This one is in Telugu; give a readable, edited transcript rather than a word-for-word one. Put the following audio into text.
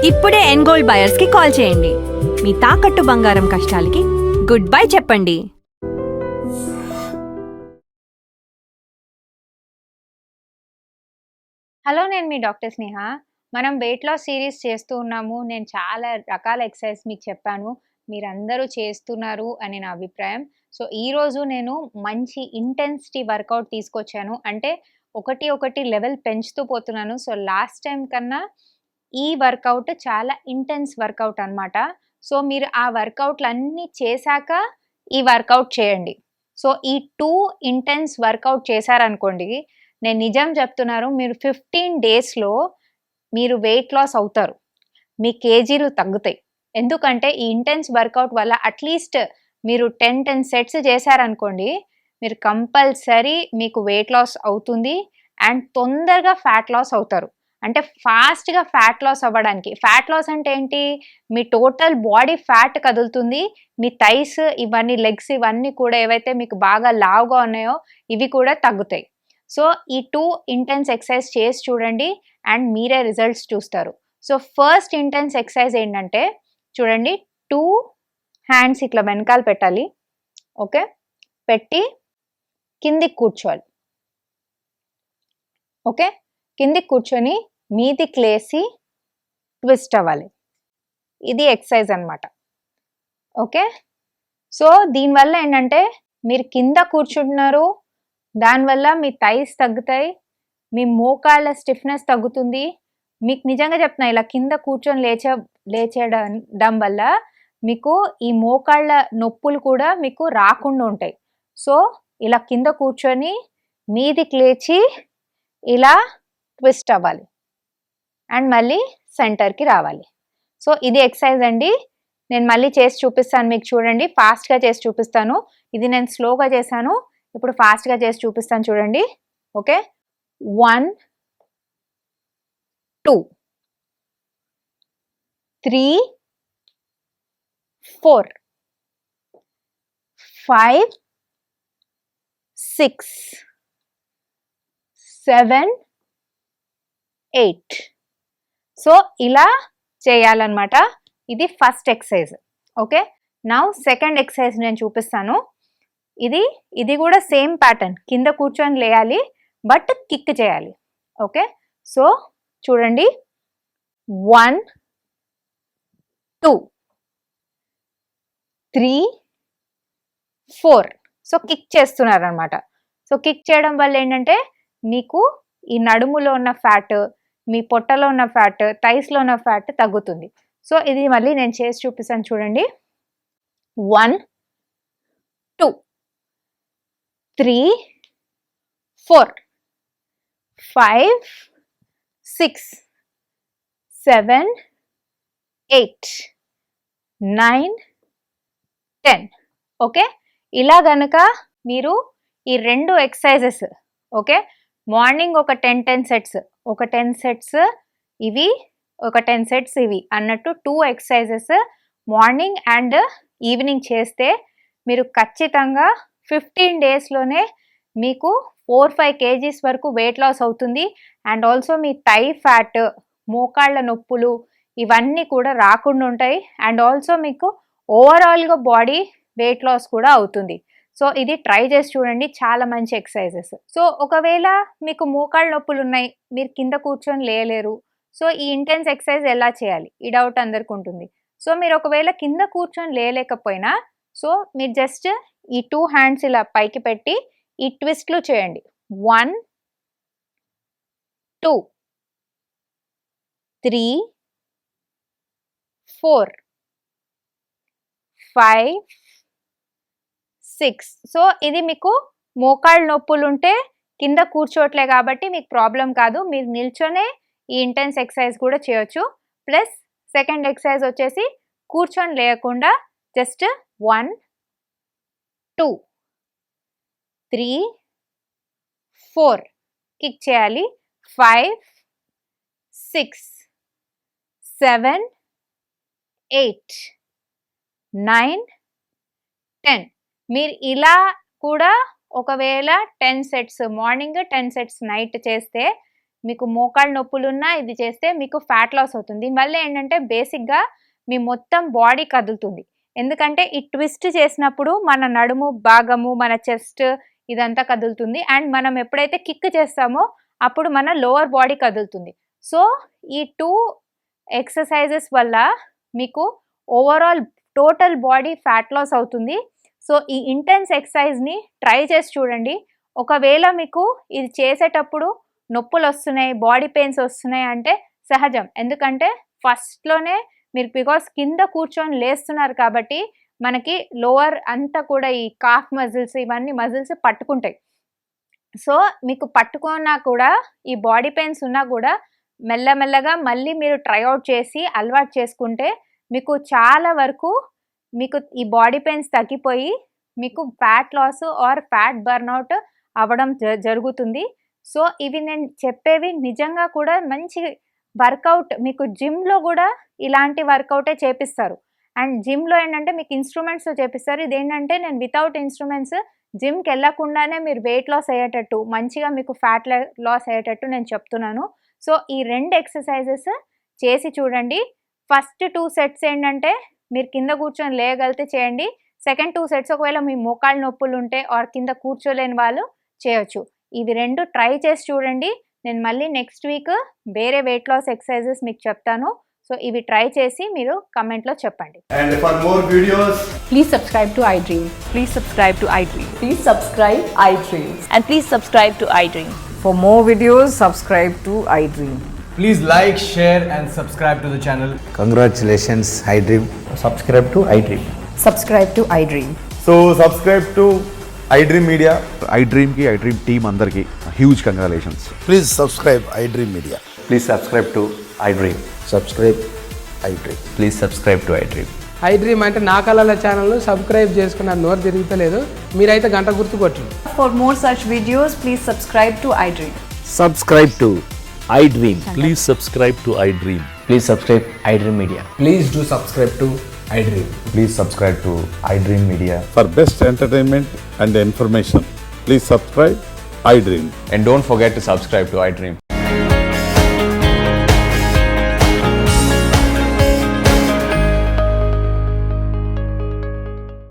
ఇప్పుడే ఎన్గోల్డ్ బయర్స్ కి కాల్ చేయండి. మీ తాకట్టు బంగారం కష్టాలకి గుడ్ బై చెప్పండి. హలో, నేను మీ డాక్టర్ స్నేహ. మనం వెయిట్ లాస్ సిరీస్ చేస్తూ ఉన్నాము. నేను చాలా రకాల ఎక్సర్సైజ్ మీకు చెప్పాను. మీరందరూ చేస్తున్నారు అని నా అభిప్రాయం. సో, ఈరోజు నేను మంచి ఇంటెన్సిటీ వర్కౌట్ తీసుకొచ్చాను. అంటే ఒకటి లెవెల్ పెంచుతూ పోతున్నాను. సో, లాస్ట్ టైం కన్నా ఈ వర్కౌట్ చాలా ఇంటెన్స్ వర్కౌట్ అనమాట. సో, మీరు ఆ వర్కౌట్‌లన్నీ చేశాక ఈ వర్కౌట్ చేయండి. సో, ఈ 2 ఇంటెన్స్ వర్కౌట్ చేశారనుకోండి, నేను నిజం చెప్తున్నాను, మీరు 15 డేస్‌లో మీరు వెయిట్ లాస్ అవుతారు. మీ కేజీలు తగ్గుతాయి. ఎందుకంటే ఈ ఇంటెన్స్ వర్కౌట్ వల్ల అట్‌లీస్ట్ మీరు 10 సెట్స్ చేశారనుకోండి, మీరు కంపల్సరీ మీకు వెయిట్ లాస్ అవుతుంది. అండ్ తొందరగా ఫ్యాట్ లాస్ అవుతారు. అంటే ఫాస్ట్‌గా ఫ్యాట్ లాస్ అవ్వడానికి. ఫ్యాట్ లాస్ అంటే ఏంటి? మీ టోటల్ బాడీ ఫ్యాట్ కదులుతుంది. మీ థైస్ ఇవన్నీ, లెగ్స్ ఇవన్నీ కూడా ఏవైతే మీకు బాగా లావుగా ఉన్నాయో ఇవి కూడా తగ్గుతాయి. సో, ఈ 2 ఇంటెన్స్ ఎక్సర్సైజ్ చేసి చూడండి అండ్ మీరే రిజల్ట్స్ చూస్తారు. సో, ఫస్ట్ ఇంటెన్స్ ఎక్సర్సైజ్ ఏంటంటే చూడండి, 2 హ్యాండ్స్ ఇట్లా వెనకాల పెట్టాలి. ఓకే. పెట్టి కిందికి కూర్చోవాలి. ఓకే. కిందికి కూర్చొని మీదికి లేసి ట్విస్ట్ అవ్వాలి. ఇది ఎక్సర్సైజ్ అనమాట. ఓకే. సో, దీనివల్ల ఏంటంటే మీరు కింద కూర్చుంటున్నారు, దానివల్ల మీ థైస్ తగ్గుతాయి, మీ మోకాళ్ళ స్టిఫ్నెస్ తగ్గుతుంది. మీకు నిజంగా చెప్తున్నా, ఇలా కింద కూర్చొని లేచేయడం వల్ల మీకు ఈ మోకాళ్ళ నొప్పులు కూడా మీకు రాకుండా ఉంటాయి. సో, ఇలా కింద కూర్చొని మీదికి లేచి ఇలా ట్విస్ట్ అవ్వాలి అండ్ మళ్ళీ సెంటర్కి రావాలి. సో, ఇది ఎక్సర్సైజ్ అండి. నేను మళ్ళీ చేసి చూపిస్తాను మీకు. చూడండి, ఫాస్ట్గా చేసి చూపిస్తాను. ఇది నేను స్లోగా చేశాను, ఇప్పుడు ఫాస్ట్గా చేసి చూపిస్తాను చూడండి. ఓకే. 1 2 3 4 5 6 7 8. సో, ఇలా చేయాలన్నమాట. ఇది first exercise. Okay. Now second exercise నేను చూపిస్తాను. ఇది కూడా సేమ్ ప్యాటర్న్. కింద కూర్చొని లేయాలి, బట్ కిక్ చేయాలి. ఓకే. సో, చూడండి, 1 2 3 4. సో, కిక్ చేస్తున్నారనమాట. సో, కిక్ చేయడం వల్ల ఏంటంటే మీకు ఈ నడుములో ఉన్న ఫ్యాట్, మీ పొట్టలో ఉన్న ఫ్యాట్, థైస్లో ఉన్న ఫ్యాట్ తగ్గుతుంది. సో, ఇది మళ్ళీ నేను చేసి చూపిస్తాను చూడండి. 1 2 3 4 5 6 7 8 9 10. ఓకే. ఇలా గనక మీరు ఈ 2 ఎక్సర్సైజెస్, ఓకే, మార్నింగ్ ఒక 10 సెట్స్, ఒక 10 సెట్స్ ఇవి, ఒక 10 సెట్స్ ఇవి అన్నట్టు 2 ఎక్సర్సైజెస్ మార్నింగ్ అండ్ ఈవినింగ్ చేస్తే మీరు ఖచ్చితంగా 15 డేస్లోనే మీకు 4-5 కేజీస్ వరకు వెయిట్ లాస్ అవుతుంది. అండ్ ఆల్సో మీ థై ఫ్యాట్, మోకాళ్ళ నొప్పులు ఇవన్నీ కూడా రాకుండా ఉంటాయి. అండ్ ఆల్సో మీకు ఓవరాల్గా బాడీ వెయిట్ లాస్ కూడా అవుతుంది. సో, ఇది ట్రై చేసి చూడండి, చాలా మంచి ఎక్సర్సైజెస్. సో, ఒకవేళ మీకు మోకాళ్ళ నొప్పులు ఉన్నాయి, మీరు కింద కూర్చొని లేయలేరు, సో ఈ ఇంటెన్స్ ఎక్సర్సైజ్ ఎలా చేయాలి, ఈ డౌట్ అందరికి ఉంటుంది. సో, మీరు ఒకవేళ కింద కూర్చొని లేయలేకపోయినా, సో మీరు జస్ట్ ఈ 2 హ్యాండ్స్ ఇలా పైకి పెట్టి ఈ ట్విస్ట్లు చేయండి. 1 2 3 4 5 6. సో, ఇది మీకు మోకాళ్ళ నొప్పులు ఉంటే కింద కూర్చోట్లే కాబట్టి మీకు ప్రాబ్లం కాదు. మీరు నిల్చొనే ఈ ఇంటెన్స్ ఎక్సర్సైజ్ కూడా చేయొచ్చు. ప్లస్ సెకండ్ ఎక్సర్సైజ్ వచ్చేసి కూర్చొని లేకుండా జస్ట్ 1 2 3 4 కిక్ చేయాలి. 5 6 7 8 9 10. మీరు ఇలా కూడా ఒకవేళ 10 సెట్స్ మార్నింగ్, 10 సెట్స్ నైట్ చేస్తే మీకు మోకాళ్ళ నొప్పులున్నా ఇది చేస్తే మీకు ఫ్యాట్ లాస్ అవుతుంది. దీనివల్ల ఏంటంటే బేసిక్గా మీ మొత్తం బాడీ కదులుతుంది. ఎందుకంటే ఈ ట్విస్ట్ చేసినప్పుడు మన నడుము భాగము, మన చెస్ట్ ఇదంతా కదులుతుంది. అండ్ మనం ఎప్పుడైతే కిక్ చేస్తామో అప్పుడు మన లోవర్ బాడీ కదులుతుంది. సో ఈ 2 ఎక్సర్సైజెస్ వల్ల మీకు overall total body fat loss అవుతుంది. సో ఈ ఇంటెన్స్ ఎక్సర్సైజ్ని ట్రై చేసి చూడండి. ఒకవేళ మీకు ఇది చేసేటప్పుడు నొప్పులు వస్తున్నాయి, బాడీ పెయిన్స్ వస్తున్నాయి అంటే సహజం. ఎందుకంటే ఫస్ట్లోనే మీరు బికాస్ కింద కూర్చొని లేస్తున్నారు కాబట్టి మనకి లోవర్ అంతా కూడా ఈ కాఫ్ మజిల్స్ ఇవన్నీ మజిల్స్ పట్టుకుంటాయి. సో మీకు పట్టుకున్నా కూడా ఈ బాడీ పెయిన్స్ ఉన్నా కూడా మెల్లమెల్లగా మళ్ళీ మీరు ట్రైఅవుట్ చేసి అలవాటు చేసుకుంటే మీకు చాలా వరకు మీకు ఈ బాడీ పెయిన్స్ తగ్గిపోయి మీకు fat loss or fat burnout అవ్వడం జరుగుతుంది. సో ఇవి నేను చెప్పేవి నిజంగా కూడా మంచి వర్కౌట్. మీకు జిమ్లో కూడా ఇలాంటి వర్కౌటే చేపిస్తారు. అండ్ జిమ్లో ఏంటంటే మీకు ఇన్స్ట్రుమెంట్స్తో చేపిస్తారు. ఇదేంటంటే నేను వితౌట్ ఇన్స్ట్రుమెంట్స్ జిమ్కి వెళ్ళకుండానే మీరు వెయిట్ లాస్ అయ్యేటట్టు మంచిగా మీకు ఫ్యాట్ లాస్ అయ్యేటట్టు నేను చెప్తున్నాను. సో ఈ 2 ఎక్సర్సైజెస్ చేసి చూడండి. ఫస్ట్ 2 సెట్స్ ఏంటంటే మీరు కింద కూర్చొని లేయగలిగితే చేయండి. సెకండ్ 2 సెట్స్ ఒకవేళ మీ మోకాళ్ళ నొప్పులు ఉంటే ఆర్ కింద కూర్చోలేని వాళ్ళు చేయొచ్చు. ఇవి 2 ట్రై చేసి చూడండి. నేను మళ్ళీ నెక్స్ట్ వీక్ వేరే వెయిట్ లాస్ ఎక్సర్సైజెస్ మీకు చెప్తాను. సో ఇవి ట్రై చేసి మీరు కమెంట్లో చెప్పండి. And for more videos, Please subscribe to iDream. Please subscribe to iDream. Please subscribe iDream. And please subscribe to iDream. For more videos, subscribe to iDream. Please like, share and subscribe to the channel. Congratulations, iDream. Subscribe to iDream. Subscribe to iDream. so subscribe to iDream Media. iDream की iDream team अंदर की huge congratulations. Please subscribe iDream Media. Please subscribe to iDream. Subscribe iDream. Please subscribe to iDream. iDream అంటే నా కళల ఛానల్ను సబ్స్క్రైబ్ చేసుకున్న నోరు తిరుగుతలేదు. మీరైతే గంట గుర్తు కొట్టండి. For more such videos, please subscribe to iDream. Subscribe to iDream. Please subscribe to iDream. Please subscribe iDream Media. Please do subscribe to iDream. Please subscribe to iDream Media. For best entertainment and information, please subscribe iDream. And don't forget to subscribe to iDream.